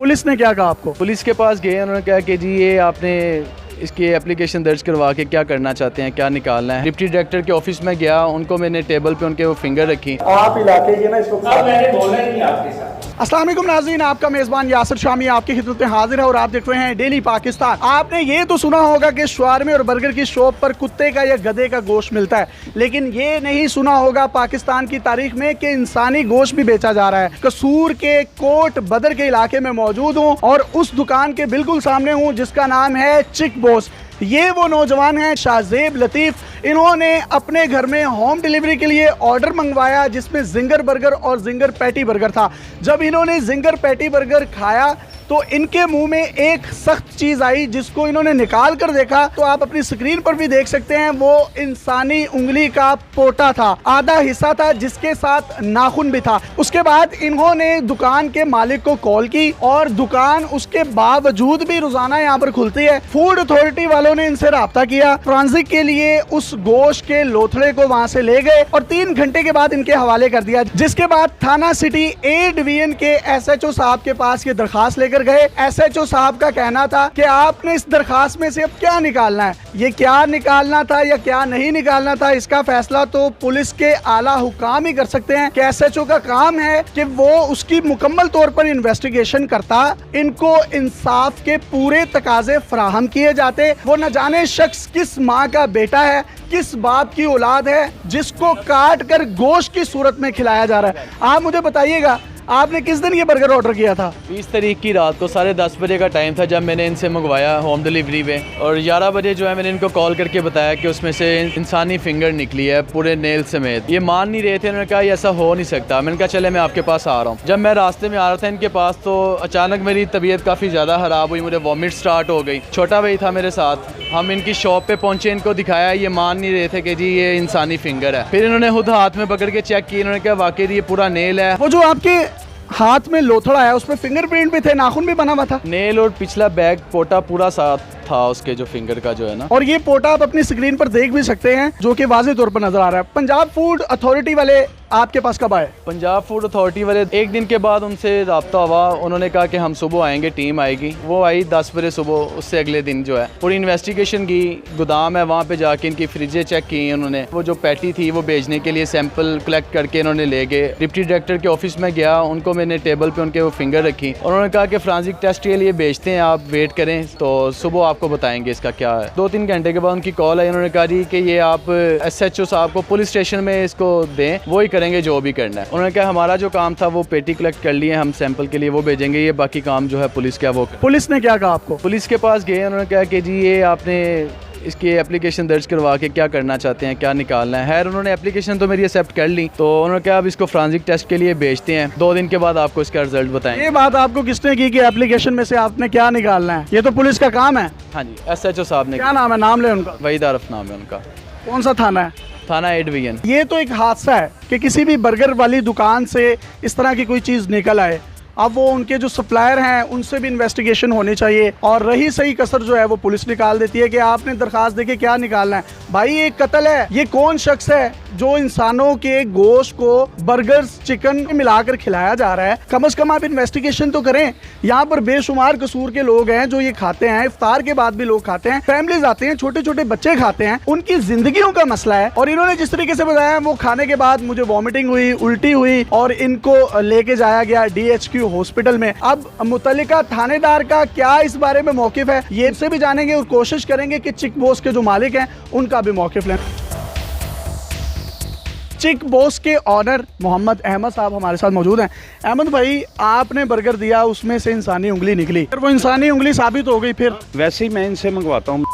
Police ने क्या कहा आपको? पुलिस के पास गए, उन्होंने कहा कि जी ये आपने इसकी एप्लीकेशन दर्ज करवा के क्या करना चाहते हैं, क्या निकालना है। डिप्टी डायरेक्टर के ऑफिस में गया, उनको मैंने टेबल पे उनके वो फिंगर रखी। आप इलाके के ना इसको मैंने बोला ही नहीं आपके साथ। अस्सलाम वालेकुम नाज़रीन, आपका मेज़बान यासिर शामी आपकी खिदमत में हाजिर है और आप देख रहे हैं डेली पाकिस्तान। आपने ये तो सुना होगा कि शवारमे और बर्गर की शॉप पर कुत्ते का या गधे का गोश्त मिलता है, लेकिन ये नहीं सुना होगा पाकिस्तान की तारीख में कि इंसानी गोश्त भी बेचा जा रहा है। कसूर के कोट बदर के इलाके में मौजूद हूँ और उस दुकान के बिल्कुल सामने हूँ जिसका नाम है चिक बॉस। ये वो नौजवान हैं शाहजेब लतीफ़। इन्होंने अपने घर में होम डिलीवरी के लिए ऑर्डर मंगवाया जिसमें जिंगर बर्गर और जिंगर पैटी बर्गर था। जब इन्होंने जिंगर पैटी बर्गर खाया तो इनके मुंह में एक सख्त चीज़ आई जिसको इन्होंने निकाल कर देखा तो आप अपनी स्क्रीन पर भी देख सकते हैं, वो इंसानी उंगली का पोटा था, आधा हिस्सा था जिसके साथ नाखून भी था। उसके बाद इन्होंने दुकान के मालिक को कॉल की और दुकान उसके बावजूद भी रोजाना यहाँ पर खुलती है। फूड अथॉरिटी वालों ने इनसे राब्ता किया, ट्रांजिट के लिए उस गोश्त के लोथड़े को वहाँ से ले गए और 3 घंटे के बाद इनके हवाले कर दिया, जिसके बाद थाना सिटी ए डिवीजन के SHO साहब के पास ये दरखास्त लेकर गए। SHO साहब का कहना था कि आपने इस दरखास्त में से अब क्या निकालना है। ये क्या निकालना था या क्या नहीं निकालना था, इसका फैसला तो पुलिस के आला हुकाम ही कर सकते हैं कि SHO का काम है कि वो उसकी मुकम्मल तौर पर इन्वेस्टिगेशन करता, इनको इंसाफ के पूरे तकाजे फराहम किए जाते। वो न जाने शख्स किस माँ का बेटा है, किस बाप की औलाद है जिसको काट कर गोश्त की सूरत में खिलाया जा रहा है। आप मुझे बताइएगा, आपने किस दिन ये बर्गर ऑर्डर किया था? 20 तारीख की रात को 10:30 बजे का टाइम था जब मैंने इनसे मंगवाया होम डिलीवरी पे, और 11 बजे जो है मैंने इनको कॉल करके बताया कि उसमें से इंसानी फिंगर निकली है पूरे नेल समेत। ये मान नहीं रहे थे, उन्होंने कहा ऐसा हो नहीं सकता। मैंने कहा चले मैं आपके पास आ रहा हूँ। जब मैं रास्ते में आ रहा था इनके पास तो अचानक मेरी तबीयत काफ़ी ज़्यादा ख़राब हुई, मुझे वॉमिट स्टार्ट हो गई। छोटा भाई था मेरे साथ, हम इनकी शॉप पे पहुंचे, इनको दिखाया, ये मान नहीं रहे थे कि जी ये इंसानी फिंगर है। फिर इन्होंने खुद हाथ में पकड़ के चेक किया, इन्होंने कहा वाकई ये पूरा नेल है। वो जो आपके हाथ में लोथड़ा है उसमें फिंगरप्रिंट भी थे, नाखून भी बना हुआ था। नेल और पिछला बैग पोटा पूरा साथ था उसके, जो फिंगर का जो है ना। और ये पोटा आप अपनी स्क्रीन पर देख भी सकते हैं जो कि वाज़ेह तौर पर नजर आ रहा है। पंजाब फूड अथॉरिटी वाले आपके पास कब आए? पंजाब फूड अथॉरिटी वाले 1 दिन के बाद उनसे रब्ता हुआ, उन्होंने कहा कि हम सुबह आएंगे, टीम आएगी। वो आई 10 बजे सुबह। उससे अगले दिन जो है पूरी इन्वेस्टिगेशन की, गोदाम है वहाँ पे जाके इनकी फ्रिजें चेक की उन्होंने। वो जो पैटी थी वो भेजने के लिए सैंपल कलेक्ट करके इन्होंने ले गए। डिप्टी डायरेक्टर के ऑफिस में गया, उनको मैंने टेबल पे उनके वो फिंगर रखी और उन्होंने कहा कि फ्रांसिक टेस्ट के लिए भेजते हैं, आप वेट करें तो सुबह आपको बताएंगे इसका क्या है। 2-3 घंटे के बाद उनकी कॉल आई, उन्होंने कहा जी कि ये आप SHO साहब को पुलिस स्टेशन में इसको दें, वो ही करेंगे जो भी करना है। उन्होंने कहा हमारा जो काम था वो पेटी कलेक्ट कर लिए, हम सैंपल के लिए वो भेजेंगे, ये बाकी काम जो है पुलिस का वो। पुलिस ने क्या कहा आपको? पुलिस के पास गए, उन्होंने कहा कि जी ये आपने इसकी एप्लीकेशन दर्ज करवा के क्या करना चाहते हैं, क्या निकालना है। खैर उन्होंने एप्लीकेशन तो मेरी एक्सेप्ट कर ली, तो उन्होंने कहा अब इसको फ्रांसिक टेस्ट के लिए भेजते हैं, 2 दिन के बाद आपको इसका रिजल्ट बताएंगे। ये बात आपको किसने की कि एप्लीकेशन में से आपने क्या निकालना है? ये तो पुलिस का काम है। हाँ जी, SHO साहब ने। क्या नाम है? नाम ले उनका। वहीद आरफ नाम है उनका। कौन सा थाना है? थाना ए डिवीजन। ये तो एक हादसा है कि किसी भी बर्गर वाली दुकान से इस तरह की कोई चीज़ निकल आए। अब वो उनके जो सप्लायर हैं उनसे भी इन्वेस्टिगेशन होनी चाहिए, और रही सही कसर जो है वो पुलिस निकाल देती है कि आपने दरखास्त देके क्या निकालना है। भाई ये कत्ल है। ये कौन शख्स है जो इंसानों के गोश्त को बर्गर्स चिकन में मिलाकर खिलाया जा रहा है? कम से कम आप इन्वेस्टिगेशन तो करें। यहाँ पर बेशुमार कसूर के लोग हैं जो ये खाते हैं, इफ्तार के बाद भी लोग खाते हैं, फैमिलीज आते हैं, छोटे छोटे बच्चे खाते हैं, उनकी जिंदगियों का मसला है। और इन्होंने जिस तरीके से बताया, वो खाने के बाद मुझे वॉमिटिंग हुई, उल्टी हुई और इनको लेके जाया गया DHQ हॉस्पिटल में। अब मुतल्लिका थानेदार का क्या इस बारे में मौकिफ है, ये से भी जानेंगे और कोशिश करेंगे कि चिक बॉस के जो मालिक हैं उनका भी मौकिफ लें। चिक बॉस के ऑनर मोहम्मद अहमद साहब हमारे साथ मौजूद हैं। अहमद भाई, आपने बर्गर दिया, उसमें से इंसानी उंगली निकली, फिर वो इंसानी उंगली साबित हो गई, फिर? वैसे ही मैं इनसे मंगवाता हूँ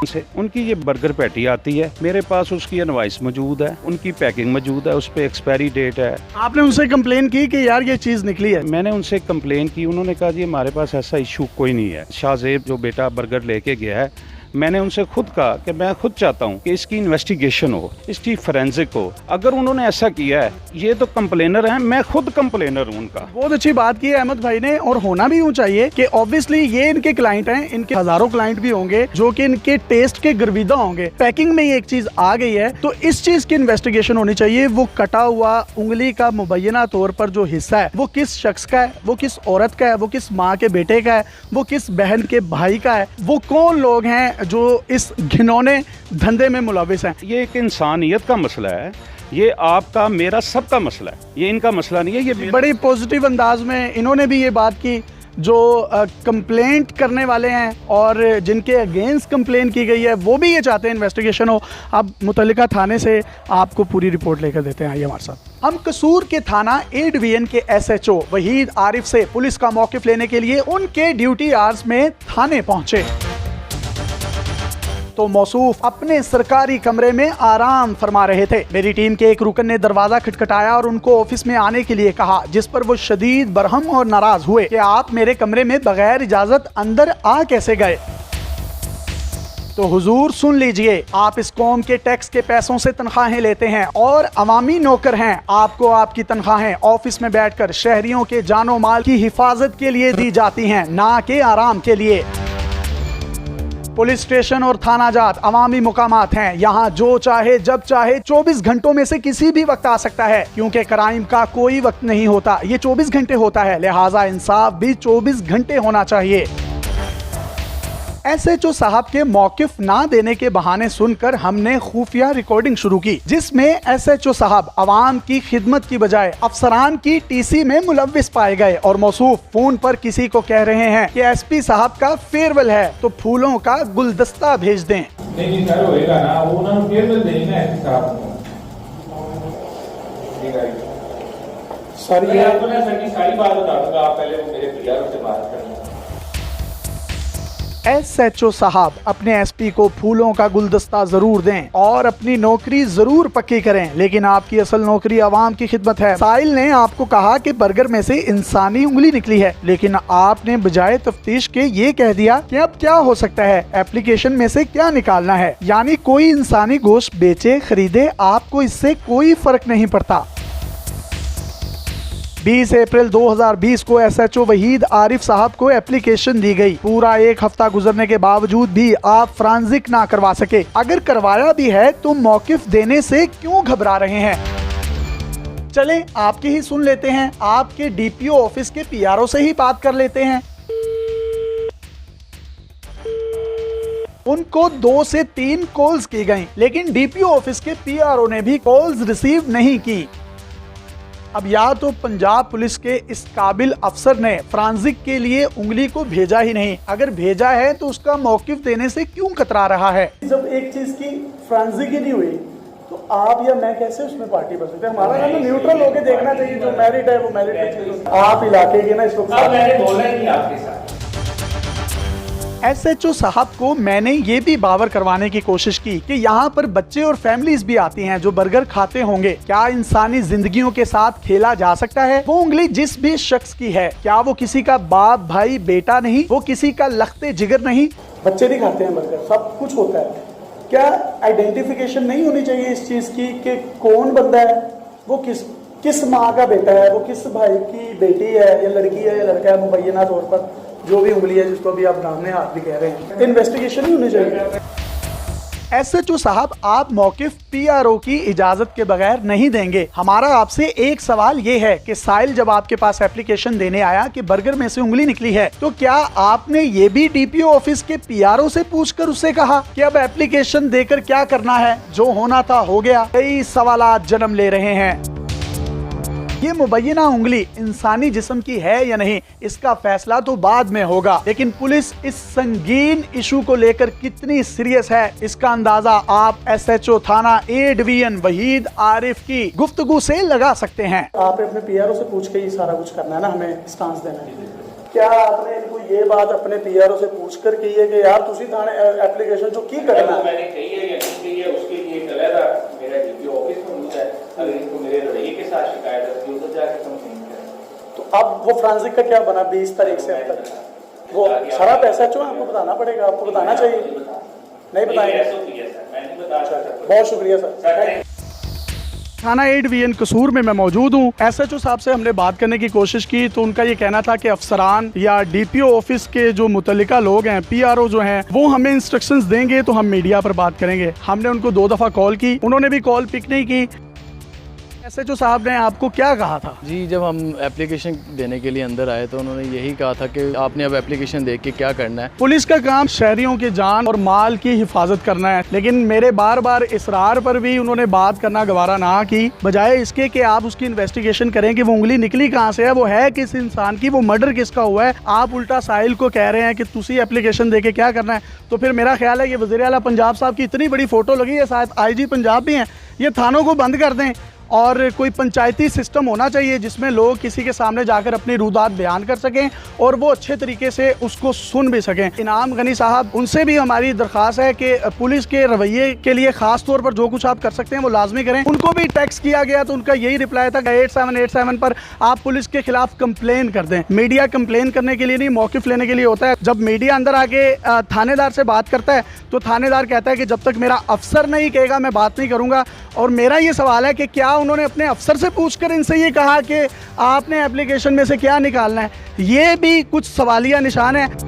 से, उनकी ये बर्गर पैटी आती है, मेरे पास उसकी इनवॉइस मौजूद है, उनकी पैकिंग मौजूद है, उस पर एक्सपायरी डेट है। आपने उनसे कंप्लेन की कि यार ये चीज़ निकली है? मैंने उनसे कंप्लेन की, उन्होंने कहा जी हमारे पास ऐसा इशू कोई नहीं है। शाहजेब जो बेटा बर्गर लेके गया है, मैंने उनसे खुद कहा कि मैं खुद चाहता हूँ कि इसकी इन्वेस्टिगेशन हो, इसकी फोरेंसिक हो। अगर उन्होंने ऐसा किया है, ये तो कंप्लेनर हैं, मैं खुद कंप्लेनर हूँ उनका। बहुत अच्छी बात की है अहमद भाई ने, और होना भी यूं चाहिए कि ऑब्वियसली ये इनके क्लाइंट हैं, इनके हजारों क्लाइंट भी होंगे जो कि इनके टेस्ट के गर्विदा होंगे। पैकिंग में ये एक चीज आ गई है तो इस चीज की इन्वेस्टिगेशन होनी चाहिए। वो कटा हुआ उंगली का मुबैना तौर पर जो हिस्सा है वो किस शख्स का है, वो किस औरत का है, वो किस माँ के बेटे का है, वो किस बहन के भाई का है, वो कौन लोग हैं जो इस घिनौने धंधे में मुलविस हैं। ये एक इंसानियत का मसला है, ये आपका मेरा सबका मसला है, ये इनका मसला नहीं है। ये बड़ी पॉजिटिव अंदाज में इन्होंने भी ये बात की। जो कंप्लेंट करने वाले हैं और जिनके अगेंस्ट कंप्लेन की गई है वो भी ये चाहते हैं इन्वेस्टिगेशन हो। अब मुतल्लिका थाने से आपको पूरी रिपोर्ट लेकर देते हैं, आइए हमारे साथ। हम कसूर के थाना ए डिवीजन के SHO वहीद आरिफ से पुलिस का मौक़िफ़ लेने के लिए उनके ड्यूटी आवर्स में थाने पहुंचे तो मौसूफ अपने सरकारी कमरे में आराम फरमा रहे थे। मेरी टीम के एक रुकन ने दरवाजा खटखटाया और उनको ऑफिस में आने के लिए कहा, जिस पर वो शदीद बरहम और नाराज हुए कि आप मेरे कमरे में बगैर इजाजत अंदर आ कैसे गए। तो हुजूर सुन लीजिए, आप इस कौम के टैक्स के पैसों से तनख्वाहें लेते हैं और अवामी नौकर हैं। आपको आपकी तनख्वाहें ऑफिस में बैठकर शहरियों के जानो माल की हिफाजत के लिए दी जाती हैं, ना कि आराम के लिए। पुलिस स्टेशन और थाना जात अवामी मुकामात हैं, यहाँ जो चाहे जब चाहे 24 घंटों में से किसी भी वक्त आ सकता है, क्योंकि क्राइम का कोई वक्त नहीं होता, ये 24 घंटे होता है। लिहाजा इंसाफ भी 24 घंटे होना चाहिए। SHO साहब के मौक़िफ़ ना देने के बहाने सुनकर हमने खुफिया रिकॉर्डिंग शुरू की, जिसमें SHO साहब अवाम की खिदमत की बजाय अफसरान की TC में मुलव्विस पाए गए और मौसूफ फोन पर किसी को कह रहे हैं कि SP साहब का फेयरवेल है तो फूलों का गुलदस्ता भेज दें। नहीं सर, होएगा ना, वो ना फेयरवेल देना है साहब को। सर मैं आपको ना सर की सारी बात बता दूंगा, आप पहले वो मेरे PR से बात करें। SHO साहब अपने SP को फूलों का गुलदस्ता जरूर दें और अपनी नौकरी जरूर पक्की करें, लेकिन आपकी असल नौकरी आवाम की खिदमत है। साहिल ने आपको कहा कि बर्गर में से इंसानी उंगली निकली है, लेकिन आपने बजाय तफ्तीश के ये कह दिया कि अब क्या हो सकता है, एप्लीकेशन में से क्या निकालना है। यानी कोई इंसानी गोश्त बेचे खरीदे, आपको इससे कोई फर्क नहीं पड़ता। 20 अप्रैल 2020 को SHO वहीद आरिफ साहब को एप्लीकेशन दी गई। पूरा एक हफ्ता गुजरने के बावजूद भी आप फ्रांजिक ना करवा सके। अगर करवाया भी है तो मौक़िफ़ देने से क्यों घबरा रहे हैं। चलें आपकी ही सुन लेते हैं, आपके DPO ऑफिस के PRO से ही बात कर लेते हैं। उनको 2 से 3 कॉल्स की गई, लेकिन DPO ऑफिस के PRO ने भी कॉल्स रिसीव नहीं की। अब या तो पंजाब पुलिस के इस काबिल अफसर ने फ्रांजिक के लिए उंगली को भेजा ही नहीं, अगर भेजा है तो उसका मौक़िफ़ देने से क्यों कतरा रहा है। जब एक चीज की फ्रांजिक ही नहीं हुई तो आप या मैं कैसे उसमें पार्टी बन सकते हैं। हमारा काम तो न्यूट्रल होकर देखना चाहिए, जो मैरिड है वो मैरिड। आप इलाके के ना इस वक्त मैंने बोला ही नहीं आपके साथ। SHO साहब को मैंने ये भी बावर करवाने की कोशिश की कि यहाँ पर बच्चे और फैमिलीज भी आती हैं जो बर्गर खाते होंगे। क्या इंसानी जिंदगियों के साथ खेला जा सकता है। वो उंगली जिस भी शख्स की है, क्या वो किसी का बाप भाई बेटा नहीं, वो किसी का लख्ते जिगर नहीं। बच्चे भी खाते हैं बर्गर, सब कुछ होता है। क्या आइडेंटिफिकेशन नहीं होनी चाहिए इस चीज की कि कौन बंदा है, वो किस माँ का बेटा है, वो किस भाई की बेटी है या लड़की है या लड़का है, मुबैना तौर पर जो भी उंगली है जिसको अभी आप दाहिने हाथ भी कह रहे हैं, इन्वेस्टिगेशन ही होनी चाहिए। SHO साहब आप मौक़िफ़ PRO की इजाजत के बगैर नहीं देंगे। हमारा आपसे एक सवाल ये है कि साहिल जब आपके पास एप्लीकेशन देने आया कि बर्गर में से उंगली निकली है, तो क्या आपने ये भी DPO ऑफिस के PRO से पूछकर उससे कहा कि अब एप्लीकेशन देकर क्या करना है, जो होना था हो गया। कई सवालात जन्म ले रहे हैं। ये मुबैना उंगली इंसानी जिस्म की है या नहीं, इसका फैसला तो बाद में होगा, लेकिन पुलिस इस संगीन इशू को लेकर कितनी सीरियस है, इसका अंदाजा आप SHO थाना ए डिवीजन वहीद आरिफ की गुफ्तगू से लगा सकते हैं। आप अपने PRO से पूछ के ये सारा कुछ करना है ना, हमें स्टांस देना है। क्या आपने इनको ये बात अपने PRO से पूछ कर की है कि यार तुसी थाने एप्लीकेशन जो की करना मैंने कही है या नहीं कही है, उसके लिए एक अलग मेरा DPO ऑफिस में होता है। अगर इनको मेरे रवैये के साथ शिकायत है तो उधर जाकर कंप्लेन करें। तो अब वो फ्रांजिक का क्या बना 20 तारीख से अब तक वो सारा पैसा जो आपको बताना पड़ेगा, आपको बताना चाहिए। नहीं बताएंगे। SOP है सर, मैं नहीं बता सकता। बहुत शुक्रिया सर। सर थाना 8 VN कसूर में मैं मौजूद हूँ। SHO साहब से हमने बात करने की कोशिश की तो उनका ये कहना था कि अफसरान या DPO ऑफिस के जो मुतल्लिका लोग हैं, PRO जो हैं, वो हमें इंस्ट्रक्शंस देंगे तो हम मीडिया पर बात करेंगे। हमने उनको 2 दफ़ा कॉल की, उन्होंने भी कॉल पिक नहीं की। SHO साहब ने आपको क्या कहा था? जी, जब हम एप्लीकेशन देने के लिए अंदर आए तो उन्होंने यही कहा था कि आपने अब एप्लीकेशन देख के क्या करना है। पुलिस का काम शहरियों की जान और माल की हिफाजत करना है, लेकिन मेरे बार बार इसरार पर भी उन्होंने बात करना गवारा ना की, बजाय इसके कि आप उसकी इन्वेस्टिगेशन करें कि वो उंगली निकली कहाँ से है, वो है किस इंसान की, वो मर्डर किसका हुआ है। आप उल्टा साहिल को कह रहे हैं कि तुसी एप्लीकेशन दे के क्या करना है। तो फिर मेरा ख्याल है ये वज़ीर आला पंजाब साहब की इतनी बड़ी फ़ोटो लगी है, शायद IG पंजाब भी हैं, ये थानों को बंद कर दें और कोई पंचायती सिस्टम होना चाहिए जिसमें लोग किसी के सामने जाकर अपनी रुदात बयान कर सकें और वो अच्छे तरीके से उसको सुन भी सकें। इनाम गनी साहब, उनसे भी हमारी दरख्वास्त है कि पुलिस के रवैये के लिए ख़ास तौर पर जो कुछ आप कर सकते हैं वो लाजमी करें। उनको भी टेक्स्ट किया गया तो उनका यही रिप्लाई था कि 8787 पर आप पुलिस के खिलाफ कंप्लेन कर दें। मीडिया कंप्लेन करने के लिए नहीं, मौक़िफ़ लेने के लिए होता है। जब मीडिया अंदर आके थानेदार से बात करता है तो थानेदार कहता है कि जब तक मेरा अफसर नहीं कहेगा मैं बात नहीं करूँगा। और मेरा ये सवाल है कि क्या उन्होंने अपने अफसर से पूछकर इनसे ये कहा कि आपने एप्लीकेशन में से क्या निकालना है? ये भी कुछ सवालिया निशान है।